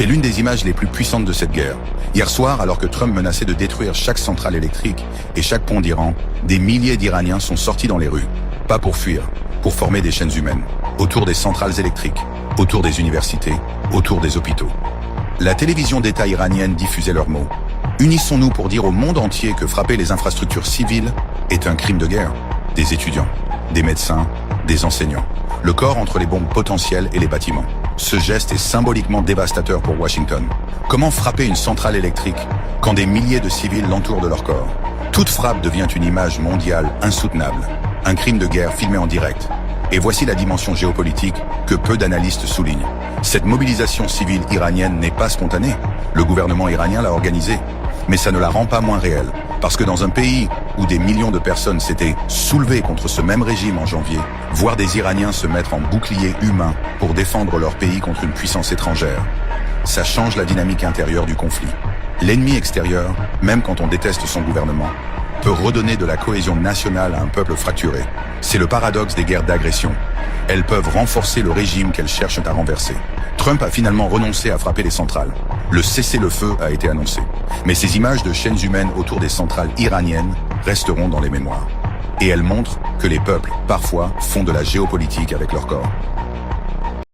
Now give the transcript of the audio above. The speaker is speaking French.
C'est l'une des images les plus puissantes de cette guerre. Hier soir, alors que Trump menaçait de détruire chaque centrale électrique et chaque pont d'Iran, des milliers d'Iraniens sont sortis dans les rues. Pas pour fuir, pour former des chaînes humaines, autour des centrales électriques, autour des universités, autour des hôpitaux. La télévision d'État iranienne diffusait leurs mots. Unissons-nous pour dire au monde entier que frapper les infrastructures civiles est un crime de guerre. Des étudiants, des médecins, des enseignants. Le corps entre les bombes potentielles et les bâtiments. Ce geste est symboliquement dévastateur pour Washington. Comment frapper une centrale électrique quand des milliers de civils l'entourent de leur corps? Toute frappe devient une image mondiale insoutenable. Un crime de guerre filmé en direct. Et voici la dimension géopolitique que peu d'analystes soulignent. Cette mobilisation civile iranienne n'est pas spontanée. Le gouvernement iranien l'a organisée. Mais ça ne la rend pas moins réelle. Parce que dans un pays où des millions de personnes s'étaient soulevées contre ce même régime en janvier, voir des Iraniens se mettre en bouclier humain pour défendre leur pays contre une puissance étrangère, ça change la dynamique intérieure du conflit. L'ennemi extérieur, même quand on déteste son gouvernement, peut redonner de la cohésion nationale à un peuple fracturé. C'est le paradoxe des guerres d'agression. Elles peuvent renforcer le régime qu'elles cherchent à renverser. Trump a finalement renoncé à frapper les centrales. Le cessez-le-feu a été annoncé. Mais ces images de chaînes humaines autour des centrales iraniennes resteront dans les mémoires. Et elles montrent que les peuples, parfois, font de la géopolitique avec leur corps.